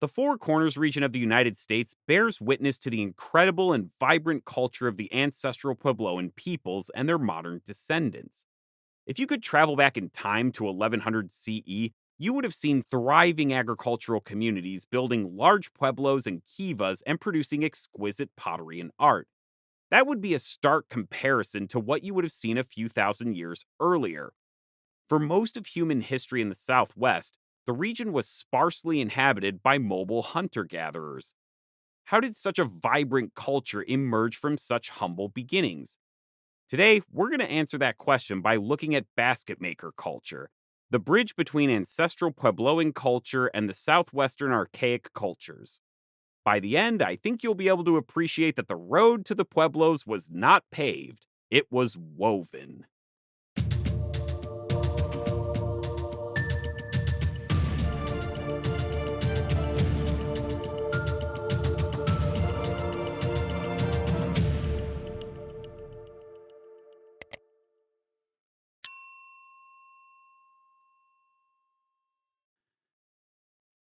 The Four Corners region of the United States bears witness to the incredible and vibrant culture of the ancestral Puebloan peoples and their modern descendants. If you could travel back in time to 1100 CE, you would have seen thriving agricultural communities building large pueblos and kivas and producing exquisite pottery and art. That would be a stark comparison to what you would have seen a few thousand years earlier. For most of human history in the Southwest, the region was sparsely inhabited by mobile hunter gatherers. How did such a vibrant culture emerge from such humble beginnings? Today, we're going to answer that question by looking at Basketmaker culture, the bridge between ancestral Puebloan culture and the Southwestern archaic cultures. By the end, I think you'll be able to appreciate that the road to the Pueblos was not paved, it was woven.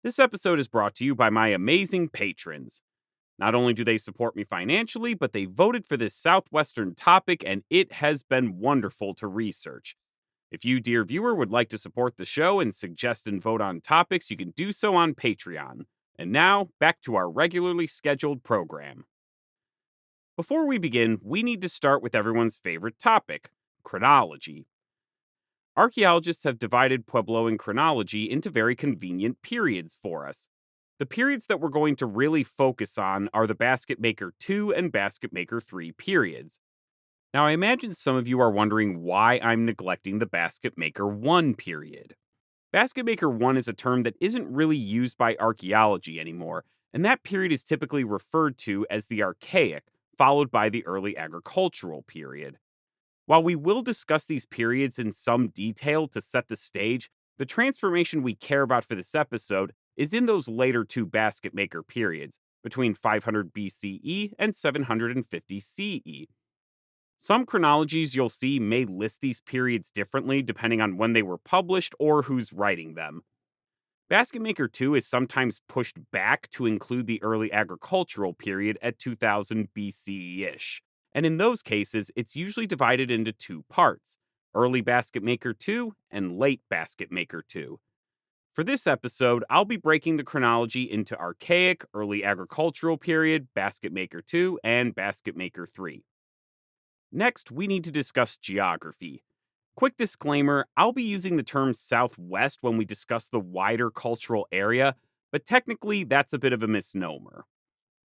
This episode is brought to you by my amazing patrons. Not only do they support me financially, but they voted for this Southwestern topic, and it has been wonderful to research. If you, dear viewer, would like to support the show and suggest and vote on topics, you can do so on Patreon. And now, back to our regularly scheduled program. Before we begin, we need to start with everyone's favorite topic chronology. Archaeologists have divided Puebloan chronology into very convenient periods for us. The periods that we're going to really focus on are the Basketmaker II and Basketmaker III periods. Now, I imagine some of you are wondering why I'm neglecting the Basketmaker I period. Basketmaker I is a term that isn't really used by archaeology anymore, and that period is typically referred to as the Archaic, followed by the early agricultural period. While we will discuss these periods in some detail to set the stage, the transformation we care about for this episode is in those later two Basketmaker periods, between 500 BCE and 750 CE. Some chronologies you'll see may list these periods differently depending on when they were published or who's writing them. Basketmaker II is sometimes pushed back to include the early agricultural period at 2000 BCE-ish, and in those cases, it's usually divided into two parts, early Basketmaker II and late Basketmaker II. For this episode, I'll be breaking the chronology into Archaic, early agricultural period, Basketmaker II, and Basketmaker III. Next, we need to discuss geography. Quick disclaimer, I'll be using the term Southwest when we discuss the wider cultural area, but technically that's a bit of a misnomer.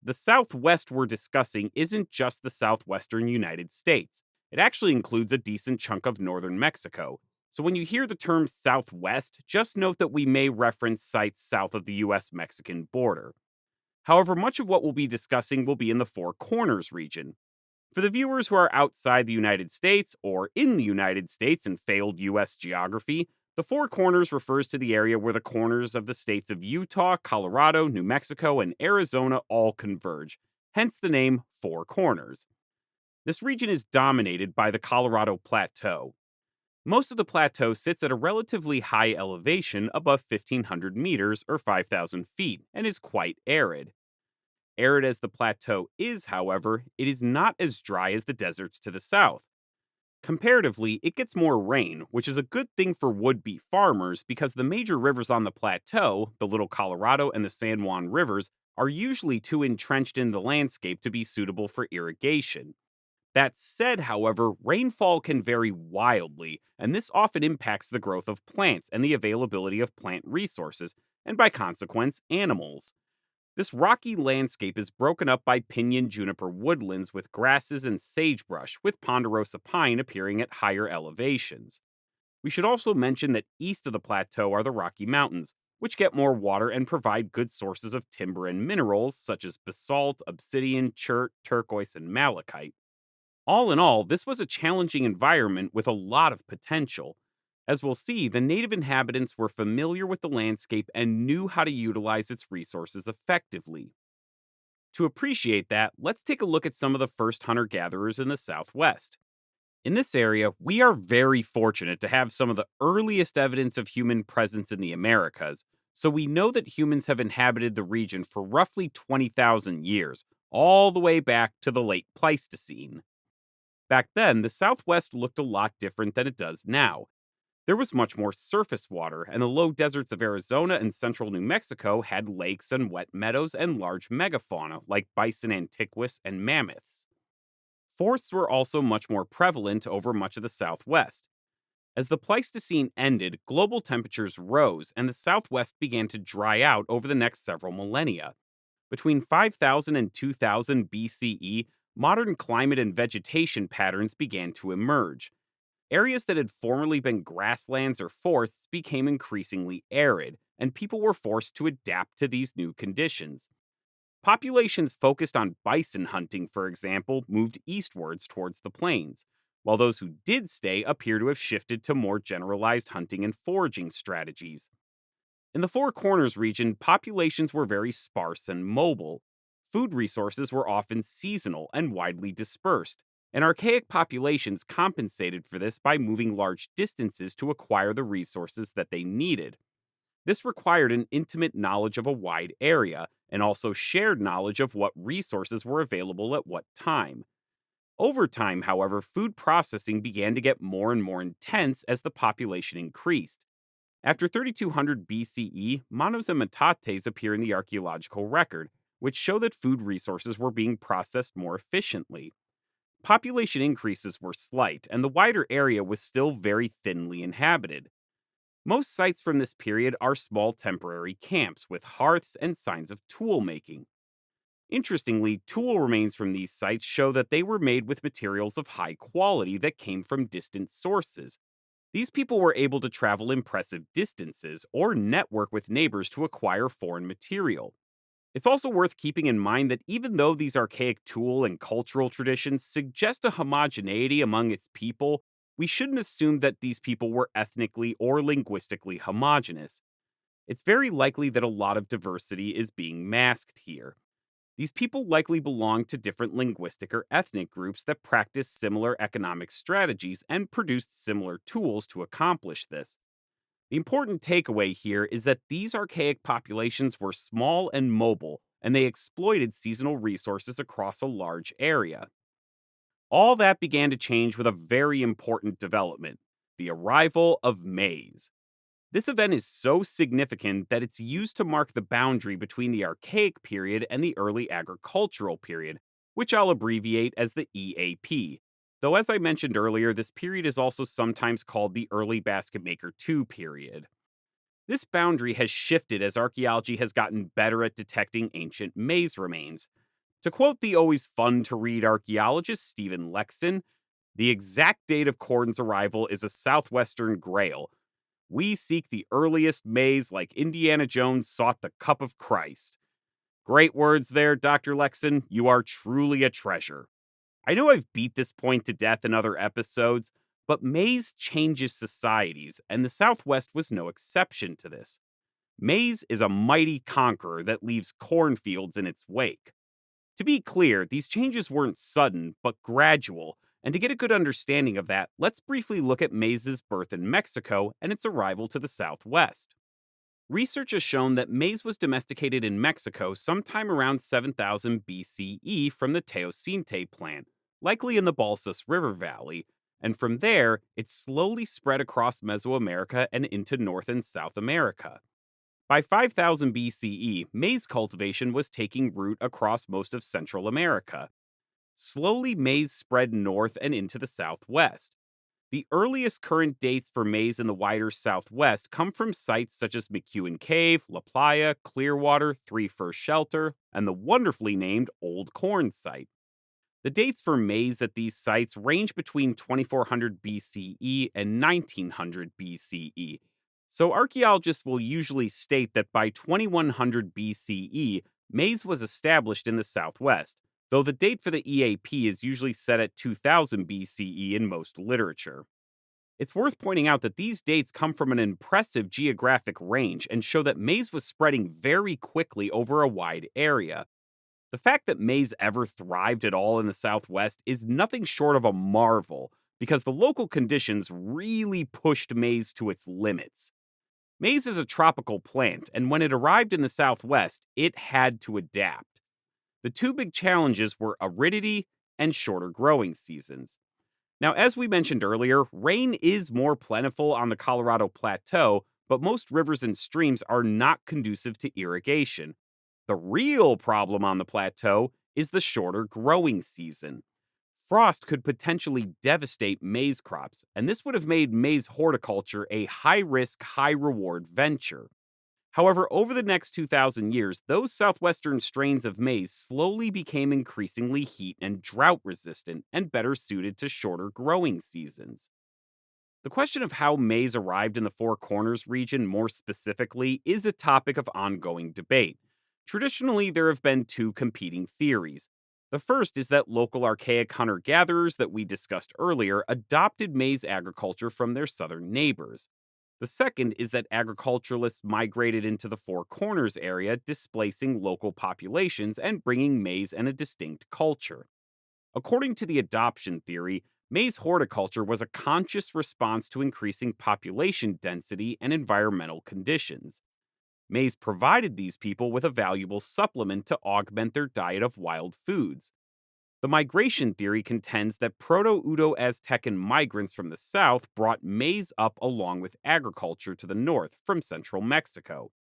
The Southwest we're discussing isn't just the southwestern United States. It actually includes a decent chunk of northern Mexico. So when you hear the term Southwest, just note that we may reference sites south of the US-Mexican border. However, much of what we'll be discussing will be in the Four Corners region. For the viewers who are outside the United States or in the United States and failed US geography, the Four Corners refers to the area where the corners of the states of Utah, Colorado, New Mexico, and Arizona all converge, hence the name Four Corners. This region is dominated by the Colorado Plateau. Most of the plateau sits at a relatively high elevation above 1,500 meters or 5,000 feet and is quite arid. Arid as the plateau is, however, it is not as dry as the deserts to the south. Comparatively, it gets more rain, which is a good thing for would-be farmers because the major rivers on the plateau, the Little Colorado and the San Juan rivers, are usually too entrenched in the landscape to be suitable for irrigation. That said, however, rainfall can vary wildly, and this often impacts the growth of plants and the availability of plant resources, and by consequence, animals. This rocky landscape is broken up by pinyon juniper woodlands with grasses and sagebrush, with ponderosa pine appearing at higher elevations. We should also mention that east of the plateau are the Rocky Mountains, which get more water and provide good sources of timber and minerals such as basalt, obsidian, chert, turquoise, and malachite. All in all, this was a challenging environment with a lot of potential. As we'll see, the native inhabitants were familiar with the landscape and knew how to utilize its resources effectively. To appreciate that, let's take a look at some of the first hunter-gatherers in the Southwest. In this area, we are very fortunate to have some of the earliest evidence of human presence in the Americas, So we know that humans have inhabited the region for roughly 20,000 years, all the way back to the late Pleistocene. Back then, the Southwest looked a lot different than it does now. There was much more surface water, and the low deserts of Arizona and central New Mexico had lakes and wet meadows and large megafauna like bison antiquus and mammoths. Forests were also much more prevalent over much of the Southwest. As the Pleistocene ended, global temperatures rose and the Southwest began to dry out over the next several millennia. Between 5000 and 2000 BCE, modern climate and vegetation patterns began to emerge. Areas that had formerly been grasslands or forests became increasingly arid, and people were forced to adapt to these new conditions. Populations focused on bison hunting, for example, moved eastwards towards the plains, while those who did stay appear to have shifted to more generalized hunting and foraging strategies. In the Four Corners region, populations were very sparse and mobile. Food resources were often seasonal and widely dispersed, and archaic populations compensated for this by moving large distances to acquire the resources that they needed. This required an intimate knowledge of a wide area, and also shared knowledge of what resources were available at what time. Over time, however, food processing began to get more and more intense as the population increased. After 3200 BCE, monos and metates appear in the archaeological record, which show that food resources were being processed more efficiently. Population increases were slight, and the wider area was still very thinly inhabited. Most sites from this period are small temporary camps with hearths and signs of tool making. Interestingly, tool remains from these sites show that they were made with materials of high quality that came from distant sources. These people were able to travel impressive distances or network with neighbors to acquire foreign material. It's also worth keeping in mind that even though these archaic tool and cultural traditions suggest a homogeneity among its people, we shouldn't assume that these people were ethnically or linguistically homogenous. It's very likely that a lot of diversity is being masked here. These people likely belong to different linguistic or ethnic groups that practice similar economic strategies and produced similar tools to accomplish this. The important takeaway here is that these archaic populations were small and mobile, and they exploited seasonal resources across a large area. All that began to change with a very important development: the arrival of maize. This event is so significant that it's used to mark the boundary between the Archaic period and the early agricultural period, which I'll abbreviate as the EAP. Though, as I mentioned earlier, this period is also sometimes called the early Basketmaker II period. This boundary has shifted as archaeology has gotten better at detecting ancient maize remains. To quote the always fun to read archaeologist Stephen Lexton, the exact date of corn's arrival is a southwestern grail. We seek the earliest maize like Indiana Jones sought the cup of Christ. Great words there, Dr. Lexon. You are truly a treasure. I know I've beat this point to death in other episodes, but maize changes societies, and the Southwest was no exception to this. Maize is a mighty conqueror that leaves cornfields in its wake. To be clear, these changes weren't sudden, but gradual, and to get a good understanding of that, let's briefly look at maize's birth in Mexico and its arrival to the Southwest. Research has shown that maize was domesticated in Mexico sometime around 7000 BCE from the teosinte plant, likely in the Balsas River Valley, and from there, it slowly spread across Mesoamerica and into North and South America. By 5000 BCE, maize cultivation was taking root across most of Central America. Slowly, maize spread north and into the Southwest. The earliest current dates for maize in the wider Southwest come from sites such as McEwen Cave, La Playa, Clearwater, Three First Shelter, and the wonderfully named Old Corn site. The dates for maize at these sites range between 2400 BCE and 1900 BCE. So archaeologists will usually state that by 2100 BCE, maize was established in the Southwest, though the date for the EAP is usually set at 2000 BCE in most literature. It's worth pointing out that these dates come from an impressive geographic range and show that maize was spreading very quickly over a wide area. The fact that maize ever thrived at all in the Southwest is nothing short of a marvel, because the local conditions really pushed maize to its limits. Maize is a tropical plant, and when it arrived in the Southwest, it had to adapt. The two big challenges were aridity and shorter growing seasons. Now, as we mentioned earlier, rain is more plentiful on the Colorado Plateau, but most rivers and streams are not conducive to irrigation. The real problem on the plateau is the shorter growing season. Frost could potentially devastate maize crops, and this would have made maize horticulture a high risk, high reward venture. However, over the next 2,000 years, those southwestern strains of maize slowly became increasingly heat and drought resistant and better suited to shorter growing seasons. The question of how maize arrived in the Four Corners region more specifically is a topic of ongoing debate. Traditionally, there have been two competing theories. The first is that local archaic hunter gatherers that we discussed earlier adopted maize agriculture from their southern neighbors. The second is that agriculturalists migrated into the Four Corners area, displacing local populations and bringing maize and a distinct culture. According to the adoption theory, maize horticulture was a conscious response to increasing population density and environmental conditions. Maize provided these people with a valuable supplement to augment their diet of wild foods. The migration theory contends that Proto Uto Aztecan migrants from the south brought maize up along with agriculture to the north from central Mexico.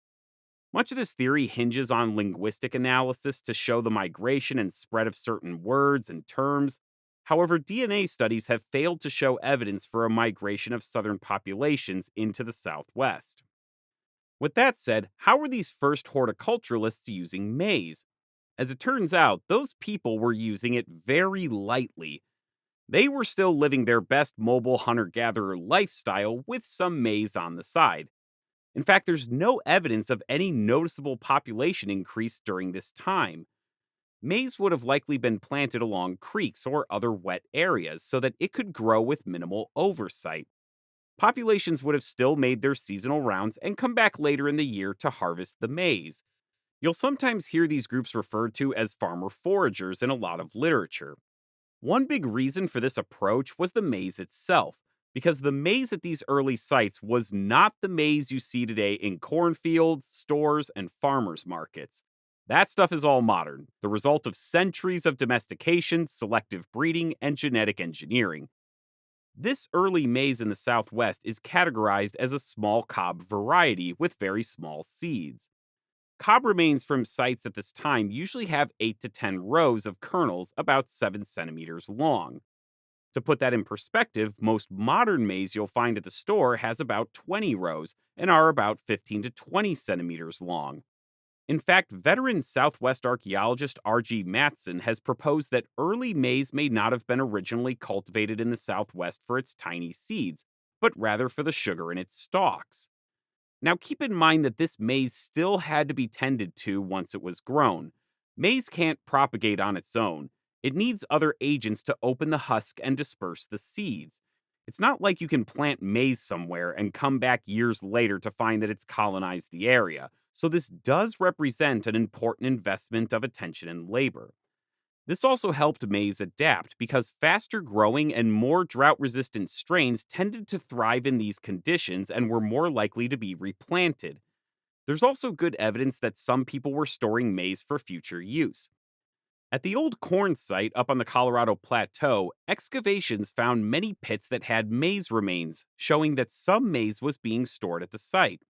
Much of this theory hinges on linguistic analysis to show the migration and spread of certain words and terms. However, DNA studies have failed to show evidence for a migration of southern populations into the Southwest. With that said, how were these first horticulturalists using maize? As it turns out, those people were using it very lightly. They were still living their best mobile hunter gatherer lifestyle with some maize on the side. In fact, there's no evidence of any noticeable population increase during this time. Maize would have likely been planted along creeks or other wet areas so that it could grow with minimal oversight. Populations would have still made their seasonal rounds and come back later in the year to harvest the maize. You'll sometimes hear these groups referred to as farmer foragers in a lot of literature. One big reason for this approach was the maize itself, because the maize at these early sites was not the maize you see today in cornfields, stores, and farmers markets. That stuff is all modern, the result of centuries of domestication, selective breeding, and genetic engineering. This early maize in the Southwest is categorized as a small cob variety with very small seeds. Cob remains from sites at this time usually have 8 to 10 rows of kernels about 7 centimeters long. To put that in perspective, most modern maize you'll find at the store has about 20 rows and are about 15 to 20 centimeters long. In fact, veteran Southwest archaeologist R.G. Matson has proposed that early maize may not have been originally cultivated in the Southwest for its tiny seeds, but rather for the sugar in its stalks. Now, keep in mind that this maize still had to be tended to once it was grown. Maize can't propagate on its own. It needs other agents to open the husk and disperse the seeds. It's not like you can plant maize somewhere and come back years later to find that it's colonized the area. So, this does represent an important investment of attention and labor. This also helped maize adapt because faster growing and more drought resistant strains tended to thrive in these conditions and were more likely to be replanted. There's also good evidence that some people were storing maize for future use. At the old corn site up on the Colorado Plateau, excavations found many pits that had maize remains, showing that some maize was being stored at the site.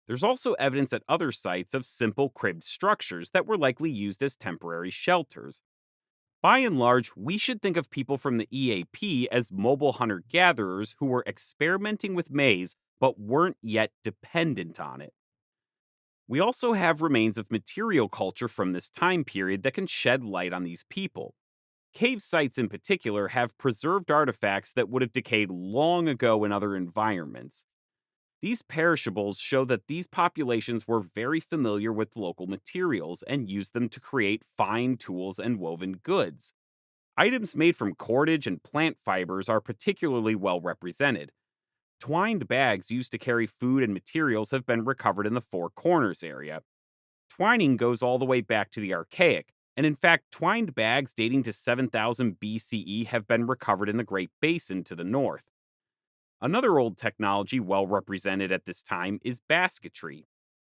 There's also evidence at other sites of simple cribbed structures that were likely used as temporary shelters. By and large, we should think of people from the EAP as mobile hunter gatherers who were experimenting with maize but weren't yet dependent on it. We also have remains of material culture from this time period that can shed light on these people. Cave sites in particular have preserved artifacts that would have decayed long ago in other environments. These perishables show that these populations were very familiar with local materials and used them to create fine tools and woven goods. Items made from cordage and plant fibers are particularly well represented. Twined bags used to carry food and materials have been recovered in the Four Corners area. Twining goes all the way back to the Archaic, and in fact, twined bags dating to 7000 BCE have been recovered in the Great Basin to the north. Another old technology well represented at this time is basketry.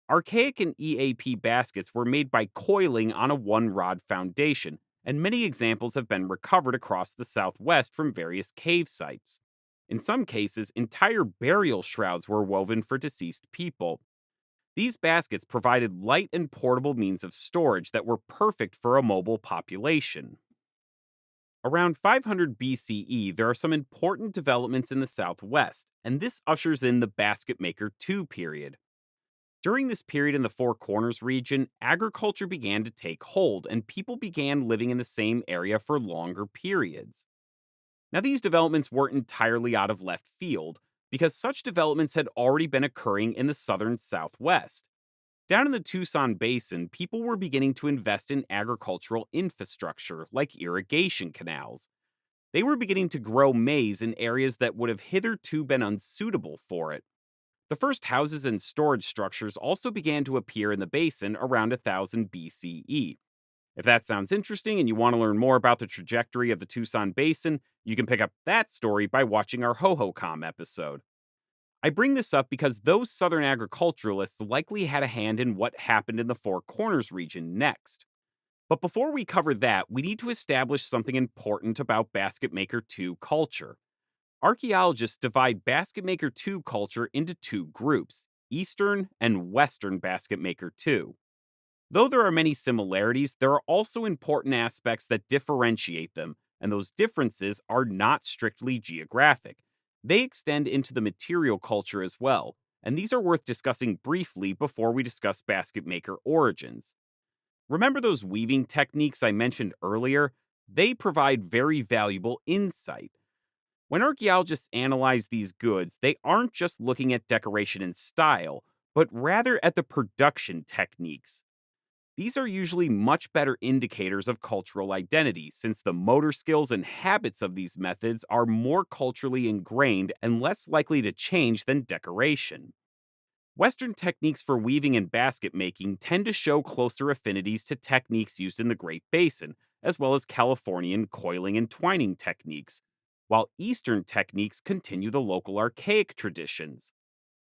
Archaic and EAP baskets were made by coiling on a one rod foundation, and many examples have been recovered across the Southwest from various cave sites. In some cases, entire burial shrouds were woven for deceased people. These baskets provided light and portable means of storage that were perfect for a mobile population. Around 500 BCE, there are some important developments in the Southwest, and this ushers in the Basketmaker II period. During this period in the Four Corners region, agriculture began to take hold, and people began living in the same area for longer periods. Now, these developments weren't entirely out of left field, because such developments had already been occurring in the southern Southwest. Down in the Tucson Basin, people were beginning to invest in agricultural infrastructure, like irrigation canals. They were beginning to grow maize in areas that would have hitherto been unsuitable for it. The first houses and storage structures also began to appear in the basin around 1000 BCE. If that sounds interesting and you want to learn more about the trajectory of the Tucson Basin, you can pick up that story by watching our HoHoCom episode. I bring this up because those southern agriculturalists likely had a hand in what happened in the Four Corners region next. But before we cover that, we need to establish something important about Basketmaker II culture. Archaeologists divide Basketmaker II culture into two groups, Eastern and Western Basketmaker II. Though there are many similarities, there are also important aspects that differentiate them, and those differences are not strictly geographic. They extend into the material culture as well, and these are worth discussing briefly before we discuss Basketmaker origins. Remember those weaving techniques I mentioned earlier? They provide very valuable insight. When archaeologists analyze these goods, they aren't just looking at decoration and style, but rather at the production techniques. These are usually much better indicators of cultural identity, since the motor skills and habits of these methods are more culturally ingrained and less likely to change than decoration. Western techniques for weaving and basket making tend to show closer affinities to techniques used in the Great Basin, as well as Californian coiling and twining techniques, while Eastern techniques continue the local archaic traditions.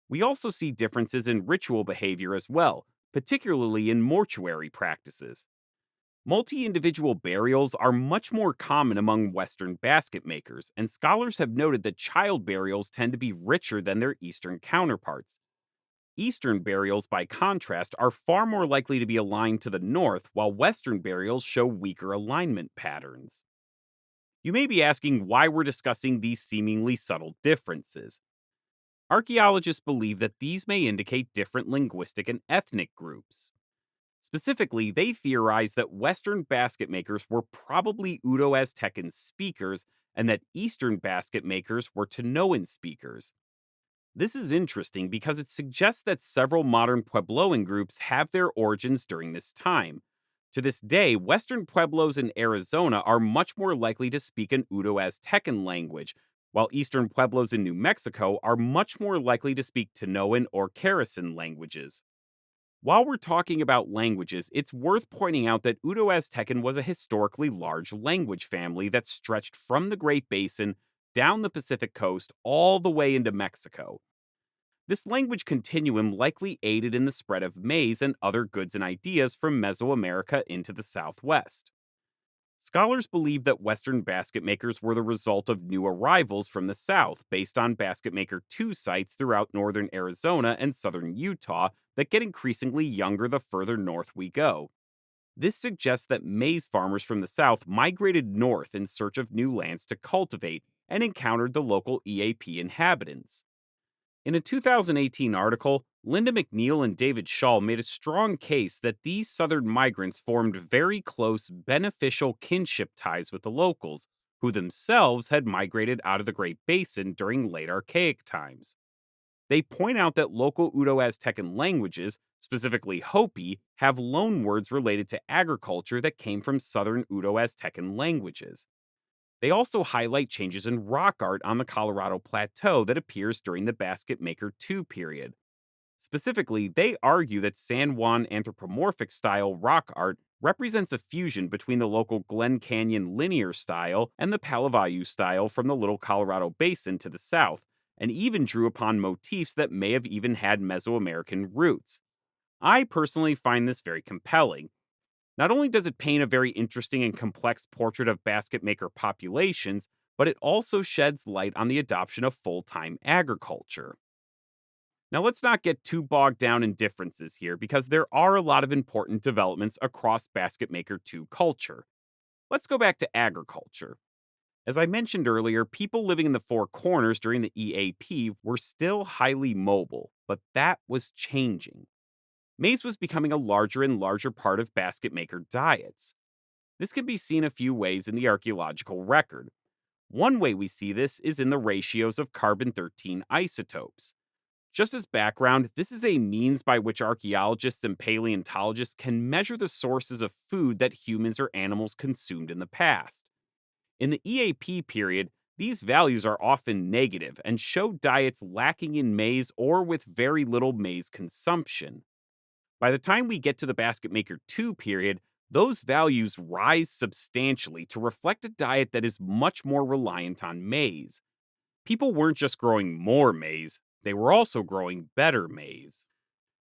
We also see differences in ritual behavior as well, particularly in mortuary practices. Multi individual burials are much more common among Western basket makers, and scholars have noted that child burials tend to be richer than their Eastern counterparts. Eastern burials, by contrast, are far more likely to be aligned to the north, while Western burials show weaker alignment patterns. You may be asking why we're discussing these seemingly subtle differences. Archaeologists believe that these may indicate different linguistic and ethnic groups. Specifically, they theorize that Western basket makers were probably Uto-Aztecan speakers and that Eastern basket makers were Tanoan speakers. This is interesting because it suggests that several modern Puebloan groups have their origins during this time. To this day, Western Pueblos in Arizona are much more likely to speak an Uto-Aztecan language, while Eastern Pueblos in New Mexico are much more likely to speak Tanoan or Carasan languages. While we're talking about languages, it's worth pointing out that Uto-Aztecan was a historically large language family that stretched from the Great Basin down the Pacific coast all the way into Mexico. This language continuum likely aided in the spread of maize and other goods and ideas from Mesoamerica into the Southwest. Scholars believe that Western basket makers were the result of new arrivals from the South based on Basketmaker II sites throughout northern Arizona and southern Utah that get increasingly younger the further north we go. This suggests that maize farmers from the South migrated north in search of new lands to cultivate and encountered the local EAP inhabitants. In a 2018 article, Linda McNeil and David Shaw made a strong case that these southern migrants formed very close, beneficial kinship ties with the locals, who themselves had migrated out of the Great Basin during late Archaic times. They point out that local Uto-Aztecan languages, specifically Hopi, have loanwords related to agriculture that came from southern Uto-Aztecan languages. They also highlight changes in rock art on the Colorado Plateau that appears during the Basketmaker II period. Specifically, they argue that San Juan anthropomorphic style rock art represents a fusion between the local Glen Canyon linear style and the Palavayu style from the Little Colorado Basin to the south, and even drew upon motifs that may have even had Mesoamerican roots. I personally find this very compelling. Not only does it paint a very interesting and complex portrait of basket maker populations, but it also sheds light on the adoption of full time agriculture. Now, let's not get too bogged down in differences here because there are a lot of important developments across Basketmaker II culture. Let's go back to agriculture. As I mentioned earlier, people living in the Four Corners during the EAP were still highly mobile, but that was changing. Maize was becoming a larger and larger part of basket maker diets. This can be seen a few ways in the archaeological record. One way we see this is in the ratios of carbon 13 isotopes. Just as background, this is a means by which archaeologists and paleontologists can measure the sources of food that humans or animals consumed in the past. In the EAP period, these values are often negative and show diets lacking in maize or with very little maize consumption. By the time we get to the Basketmaker II period, those values rise substantially to reflect a diet that is much more reliant on maize. People weren't just growing more maize, they were also growing better maize.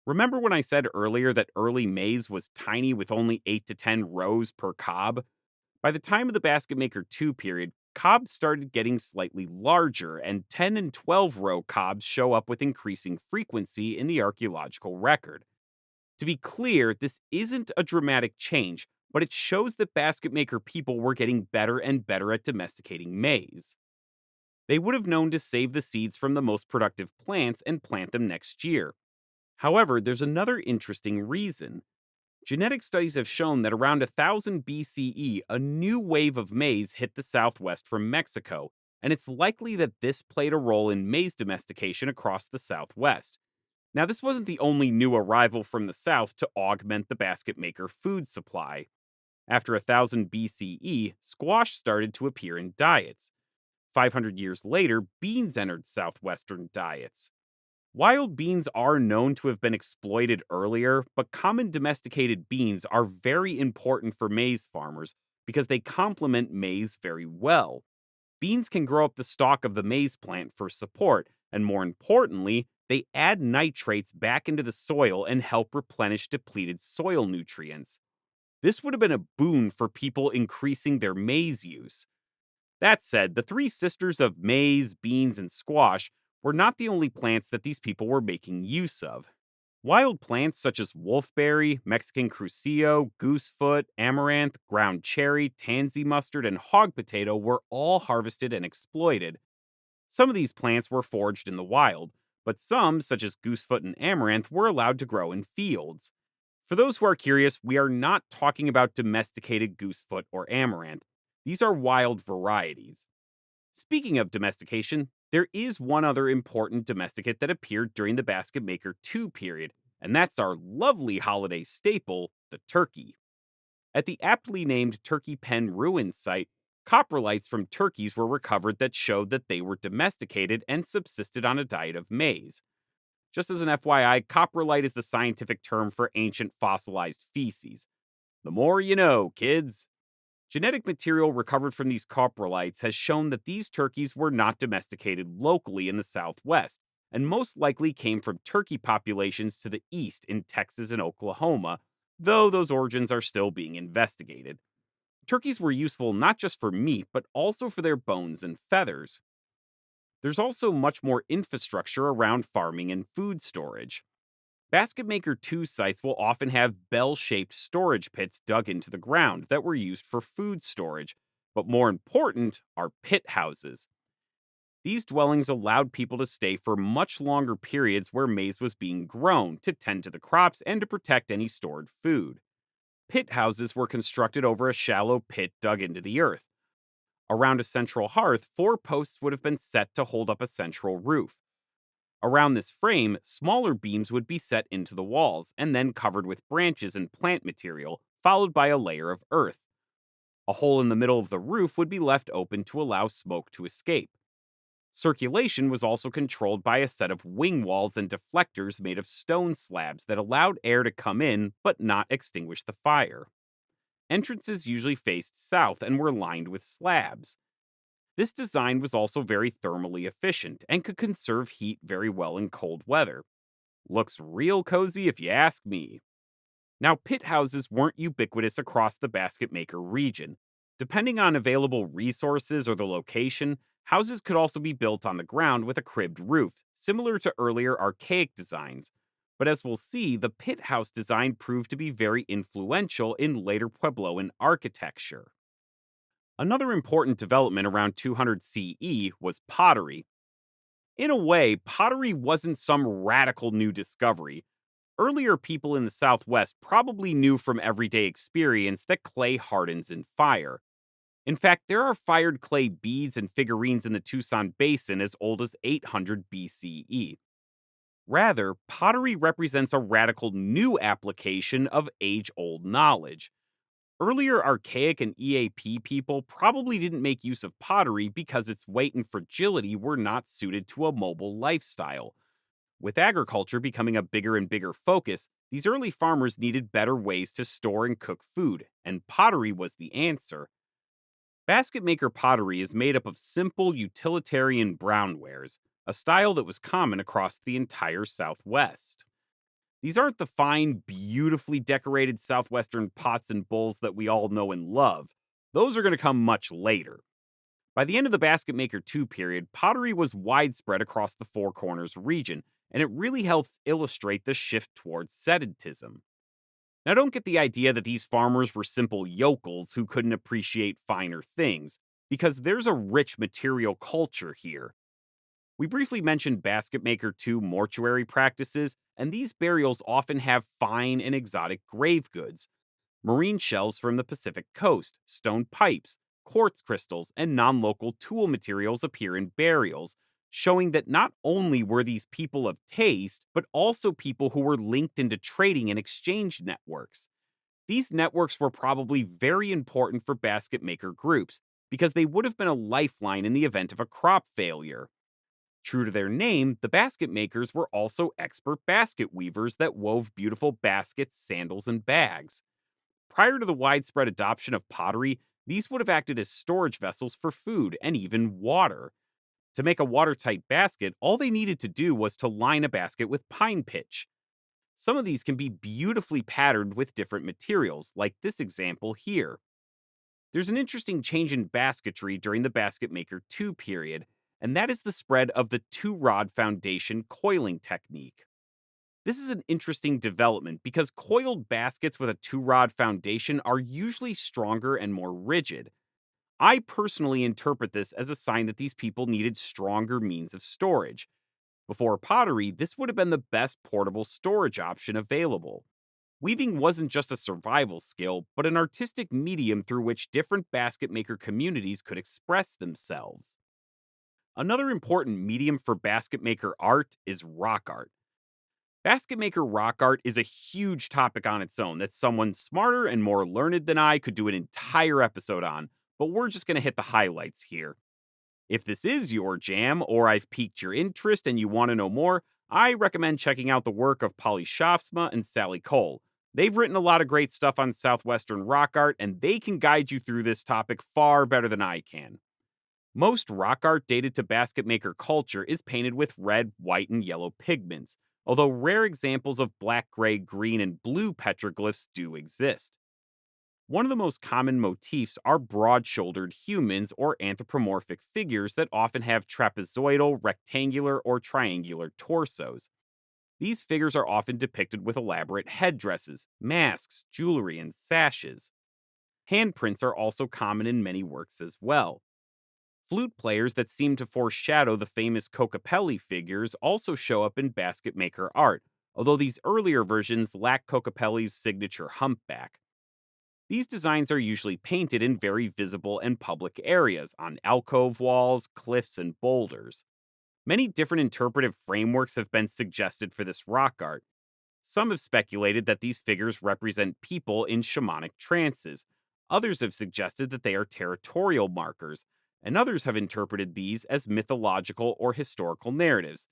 Remember when I said earlier that early maize was tiny with only 8 to 10 rows per cob? By the time of the Basketmaker II period, cobs started getting slightly larger, and 10 and 12 row cobs show up with increasing frequency in the archaeological record. To be clear, this isn't a dramatic change, but it shows that basket maker people were getting better and better at domesticating maize. They would have known to save the seeds from the most productive plants and plant them next year. However, there's another interesting reason. Genetic studies have shown that around 1000 BCE, a new wave of maize hit the southwest from Mexico, and it's likely that this played a role in maize domestication across the southwest. Now, this wasn't the only new arrival from the south to augment the basket maker food supply. After 1000 BCE, squash started to appear in diets. 500 years later, beans entered southwestern diets. Wild beans are known to have been exploited earlier, but common domesticated beans are very important for maize farmers because they complement maize very well. Beans can grow up the stalk of the maize plant for support, and more importantly, they add nitrates back into the soil and help replenish depleted soil nutrients. This would have been a boon for people increasing their maize use. That said, the three sisters of maize, beans, and squash were not the only plants that these people were making use of. Wild plants such as wolfberry, Mexican crucio, goosefoot, amaranth, ground cherry, tansy mustard, and hog potato were all harvested and exploited. Some of these plants were foraged in the wild, but some, such as goosefoot and amaranth, were allowed to grow in fields. For those who are curious, we are not talking about domesticated goosefoot or amaranth. These are wild varieties. Speaking of domestication, there is one other important domesticate that appeared during the Basketmaker II period, and that's our lovely holiday staple, the turkey. At the aptly named Turkey Pen Ruins site, coprolites from turkeys were recovered that showed that they were domesticated and subsisted on a diet of maize. Just as an FYI, coprolite is the scientific term for ancient fossilized feces. The more you know, kids. Genetic material recovered from these coprolites has shown that these turkeys were not domesticated locally in the Southwest, and most likely came from turkey populations to the east in Texas and Oklahoma, though those origins are still being investigated. Turkeys were useful not just for meat, but also for their bones and feathers. There's also much more infrastructure around farming and food storage. Basketmaker 2 sites will often have bell shaped storage pits dug into the ground that were used for food storage, but more important are pit houses. These dwellings allowed people to stay for much longer periods where maize was being grown to tend to the crops and to protect any stored food. Pit houses were constructed over a shallow pit dug into the earth. Around a central hearth, 4 posts would have been set to hold up a central roof. Around this frame, smaller beams would be set into the walls and then covered with branches and plant material, followed by a layer of earth. A hole in the middle of the roof would be left open to allow smoke to escape. Circulation was also controlled by a set of wing walls and deflectors made of stone slabs that allowed air to come in but not extinguish the fire. Entrances usually faced south and were lined with slabs. This design was also very thermally efficient and could conserve heat very well in cold weather. Looks real cozy if you ask me. Now, pit houses weren't ubiquitous across the basket maker region. Depending on available resources or the location, houses could also be built on the ground with a cribbed roof, similar to earlier archaic designs. But as we'll see, the pit house design proved to be very influential in later Puebloan architecture. Another important development around 200 CE was pottery. In a way, pottery wasn't some radical new discovery. Earlier people in the Southwest probably knew from everyday experience that clay hardens in fire. In fact, there are fired clay beads and figurines in the Tucson Basin as old as 800 BCE. Rather, pottery represents a radical new application of age old knowledge. Earlier archaic and EAP people probably didn't make use of pottery because its weight and fragility were not suited to a mobile lifestyle. With agriculture becoming a bigger and bigger focus, these early farmers needed better ways to store and cook food, and pottery was the answer. Basket maker pottery is made up of simple utilitarian brownwares, a style that was common across the entire Southwest. These aren't the fine, beautifully decorated Southwestern pots and bowls that we all know and love. Those are going to come much later. By the end of the Basketmaker II period, pottery was widespread across the Four Corners region, and it really helps illustrate the shift towards sedentism. Now, don't get the idea that these farmers were simple yokels who couldn't appreciate finer things, because there's a rich material culture here. We briefly mentioned Basketmaker II mortuary practices, and these burials often have fine and exotic grave goods. Marine shells from the Pacific coast, stone pipes, quartz crystals, and non local tool materials appear in burials, showing that not only were these people of taste, but also people who were linked into trading and exchange networks. These networks were probably very important for basket maker groups because they would have been a lifeline in the event of a crop failure. True to their name, the basket makers were also expert basket weavers that wove beautiful baskets, sandals, and bags. Prior to the widespread adoption of pottery, these would have acted as storage vessels for food and even water. To make a watertight basket, all they needed to do was to line a basket with pine pitch. Some of these can be beautifully patterned with different materials, like this example here. There's an interesting change in basketry during the Basketmaker II period, and that is the spread of the two-rod foundation coiling technique. This is an interesting development because coiled baskets with a two-rod foundation are usually stronger and more rigid. I personally interpret this as a sign that these people needed stronger means of storage. Before pottery, this would have been the best portable storage option available. Weaving wasn't just a survival skill, but an artistic medium through which different basket maker communities could express themselves. Another important medium for basket maker art is rock art. Basket maker rock art is a huge topic on its own that someone smarter and more learned than I could do an entire episode on, but we're just going to hit the highlights here. If this is your jam, or I've piqued your interest and you want to know more, I recommend checking out the work of Polly Schafsma and Sally Cole. They've written a lot of great stuff on Southwestern rock art, and they can guide you through this topic far better than I can. Most rock art dated to Basketmaker culture is painted with red, white, and yellow pigments, although rare examples of black, gray, green, and blue petroglyphs do exist. One of the most common motifs are broad shouldered humans or anthropomorphic figures that often have trapezoidal, rectangular, or triangular torsos. These figures are often depicted with elaborate headdresses, masks, jewelry, and sashes. Handprints are also common in many works as well. Flute players that seem to foreshadow the famous Kokopelli figures also show up in basket maker art, although these earlier versions lack Kokopelli's signature humpback. These designs are usually painted in very visible and public areas, on alcove walls, cliffs, and boulders. Many different interpretive frameworks have been suggested for this rock art. Some have speculated that these figures represent people in shamanic trances. Others have suggested that they are territorial markers, and others have interpreted these as mythological or historical narratives.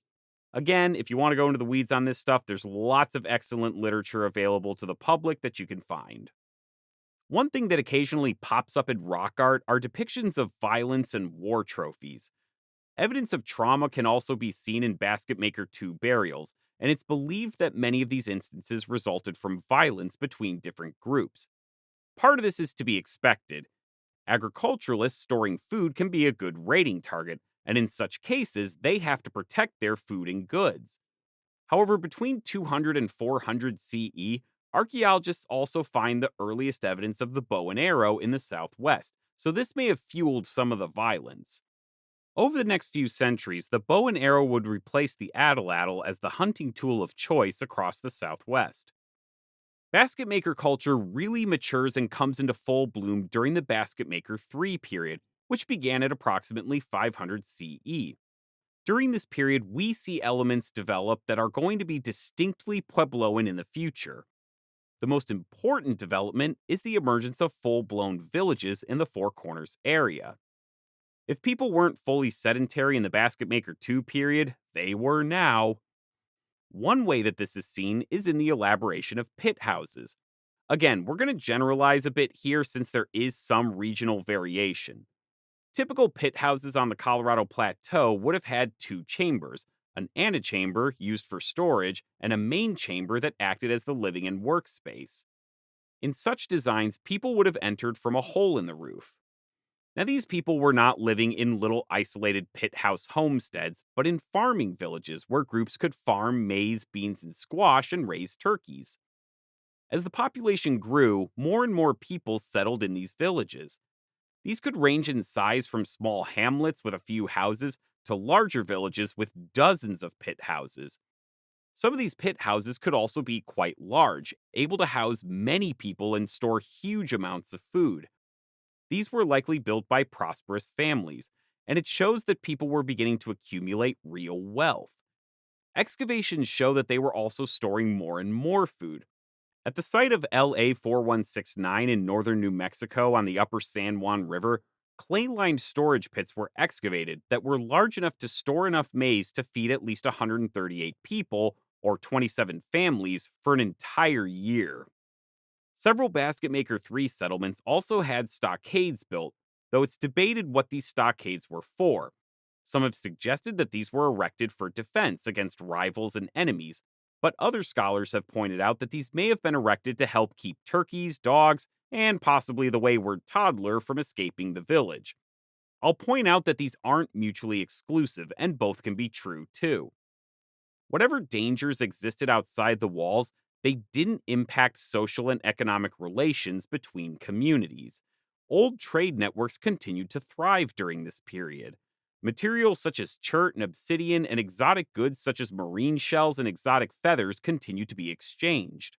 Again, if you want to go into the weeds on this stuff, there's lots of excellent literature available to the public that you can find. One thing that occasionally pops up in rock art are depictions of violence and war trophies. Evidence of trauma can also be seen in Basketmaker II burials, and it's believed that many of these instances resulted from violence between different groups. Part of this is to be expected. Agriculturalists storing food can be a good raiding target, and in such cases, they have to protect their food and goods. However, between 200 and 400 CE, archaeologists also find the earliest evidence of the bow and arrow in the southwest, so this may have fueled some of the violence. Over the next few centuries, the bow and arrow would replace the atlatl as the hunting tool of choice across the southwest. Basketmaker culture really matures and comes into full bloom during the Basketmaker III period, which began at approximately 500 CE. During this period, we see elements develop that are going to be distinctly Puebloan in the future. The most important development is the emergence of full blown villages in the Four Corners area. If people weren't fully sedentary in the Basketmaker II period, they were now. One way that this is seen is in the elaboration of pit houses. Again, we're going to generalize a bit here since there is some regional variation. Typical pit houses on the Colorado Plateau would have had two chambers, an antechamber used for storage, and a main chamber that acted as the living and workspace. In such designs, people would have entered from a hole in the roof. Now, these people were not living in little isolated pit house homesteads, but in farming villages where groups could farm maize, beans, and squash and raise turkeys. As the population grew, more and more people settled in these villages. These could range in size from small hamlets with a few houses to larger villages with dozens of pit houses. Some of these pit houses could also be quite large, able to house many people and store huge amounts of food. These were likely built by prosperous families, and it shows that people were beginning to accumulate real wealth. Excavations show that they were also storing more and more food. At the site of LA 4169 in northern New Mexico on the upper San Juan River, clay lined storage pits were excavated that were large enough to store enough maize to feed at least 138 people, or 27 families, for an entire year. Several Basketmaker III settlements also had stockades built, though it's debated what these stockades were for. Some have suggested that these were erected for defense against rivals and enemies, but other scholars have pointed out that these may have been erected to help keep turkeys, dogs, and possibly the wayward toddler from escaping the village. I'll point out that these aren't mutually exclusive, and both can be true too. Whatever dangers existed outside the walls, they didn't impact social and economic relations between communities. Old trade networks continued to thrive during this period. Materials such as chert and obsidian and exotic goods such as marine shells and exotic feathers continue to be exchanged.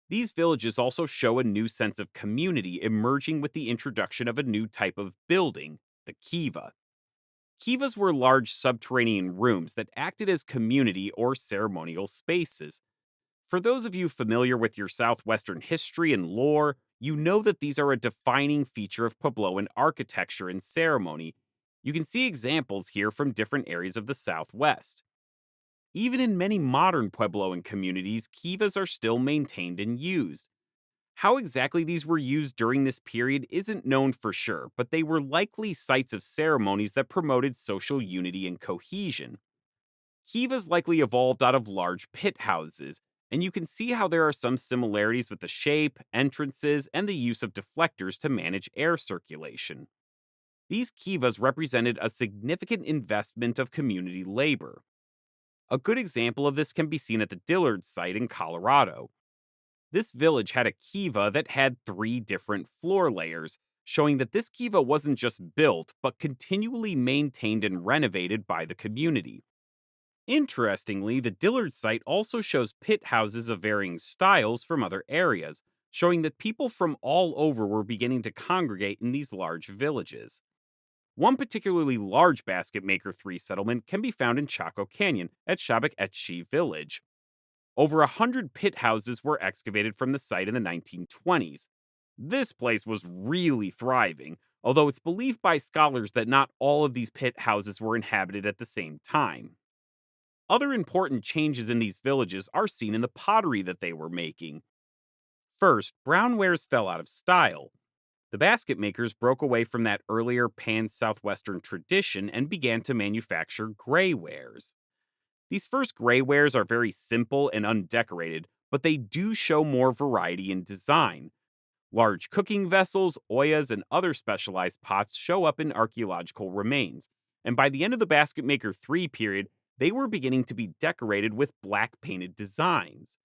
These villages also show a new sense of community emerging with the introduction of a new type of building, the kiva. Kivas were large subterranean rooms that acted as community or ceremonial spaces. For those of you familiar with your Southwestern history and lore, you know that these are a defining feature of Puebloan architecture and ceremony. You can see examples here from different areas of the Southwest. Even in many modern Puebloan communities, kivas are still maintained and used. How exactly these were used during this period isn't known for sure, but they were likely sites of ceremonies that promoted social unity and cohesion. Kivas likely evolved out of large pit houses, and you can see how there are some similarities with the shape, entrances, and the use of deflectors to manage air circulation. These kivas represented a significant investment of community labor. A good example of this can be seen at the Dillard site in Colorado. This village had a kiva that had 3 different floor layers, showing that this kiva wasn't just built, but continually maintained and renovated by the community. Interestingly, the Dillard site also shows pit houses of varying styles from other areas, showing that people from all over were beginning to congregate in these large villages. One particularly large Basketmaker III settlement can be found in Chaco Canyon at Shabak Etchi Village. Over 100 pit houses were excavated from the site in the 1920s. This place was really thriving, although it's believed by scholars that not all of these pit houses were inhabited at the same time. Other important changes in these villages are seen in the pottery that they were making. First, brown wares fell out of style. The basket makers broke away from that earlier pan Southwestern tradition and began to manufacture gray wares. These first gray wares are very simple and undecorated, but they do show more variety in design. Large cooking vessels, oyas, and other specialized pots show up in archaeological remains. And by the end of the Basketmaker III period, they were beginning to be decorated with black painted designs.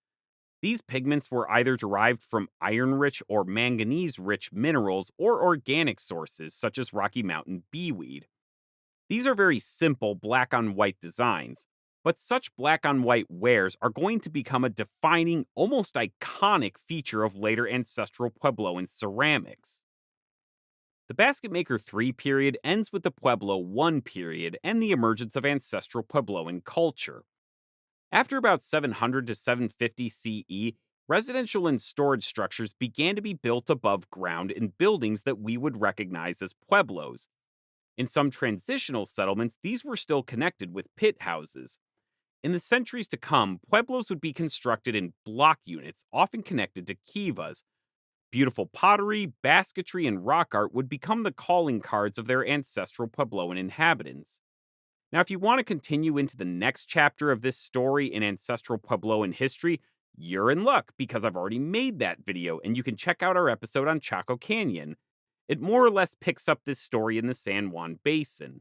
These pigments were either derived from iron rich or manganese rich minerals or organic sources such as Rocky Mountain beeweed. These are very simple black on white designs, but such black on white wares are going to become a defining, almost iconic feature of later ancestral Puebloan ceramics. The Basketmaker III period ends with the Pueblo I period and the emergence of ancestral Puebloan culture. After about 700 to 750 CE, residential and storage structures began to be built above ground in buildings that we would recognize as pueblos. In some transitional settlements, these were still connected with pit houses. In the centuries to come, pueblos would be constructed in block units, often connected to kivas. Beautiful pottery, basketry, and rock art would become the calling cards of their ancestral Puebloan inhabitants. Now, if you want to continue into the next chapter of this story in ancestral Puebloan history, you're in luck because I've already made that video and you can check out our episode on Chaco Canyon. It more or less picks up this story in the San Juan Basin.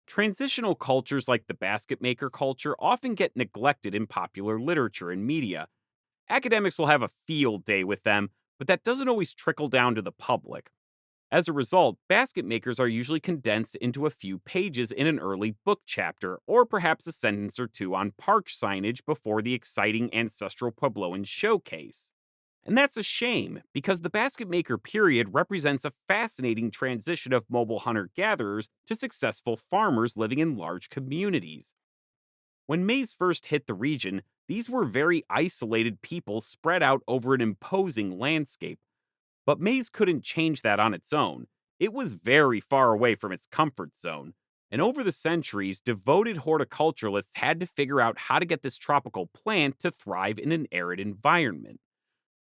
Transitional cultures like the Basketmaker culture often get neglected in popular literature and media. Academics will have a field day with them, but that doesn't always trickle down to the public. As a result, basket makers are usually condensed into a few pages in an early book chapter, or perhaps a sentence or two on park signage before the exciting ancestral Puebloan showcase. And that's a shame, because the basket maker period represents a fascinating transition of mobile hunter gatherers to successful farmers living in large communities. When maize first hit the region, these were very isolated people spread out over an imposing landscape. But maize couldn't change that on its own. It was very far away from its comfort zone. And over the centuries, devoted horticulturalists had to figure out how to get this tropical plant to thrive in an arid environment.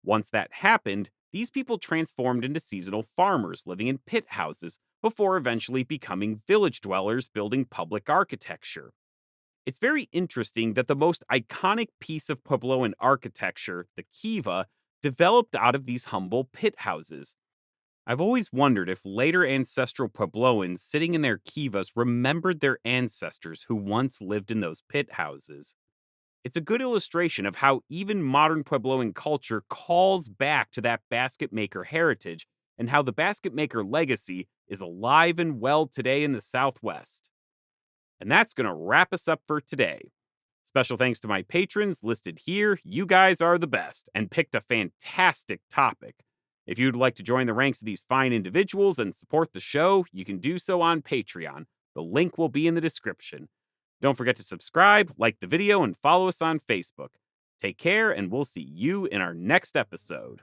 Once that happened, these people transformed into seasonal farmers living in pit houses before eventually becoming village dwellers building public architecture. It's very interesting that the most iconic piece of Puebloan architecture, the kiva, developed out of these humble pit houses. I've always wondered if later ancestral Puebloans sitting in their kivas remembered their ancestors who once lived in those pit houses. It's a good illustration of how even modern Puebloan culture calls back to that basket maker heritage and how the basket maker legacy is alive and well today in the Southwest. And that's going to wrap us up for today. Special thanks to my patrons listed here. You guys are the best and picked a fantastic topic. If you'd like to join the ranks of these fine individuals and support the show, you can do so on Patreon. The link will be in the description. Don't forget to subscribe, like the video, and follow us on Facebook. Take care, and we'll see you in our next episode.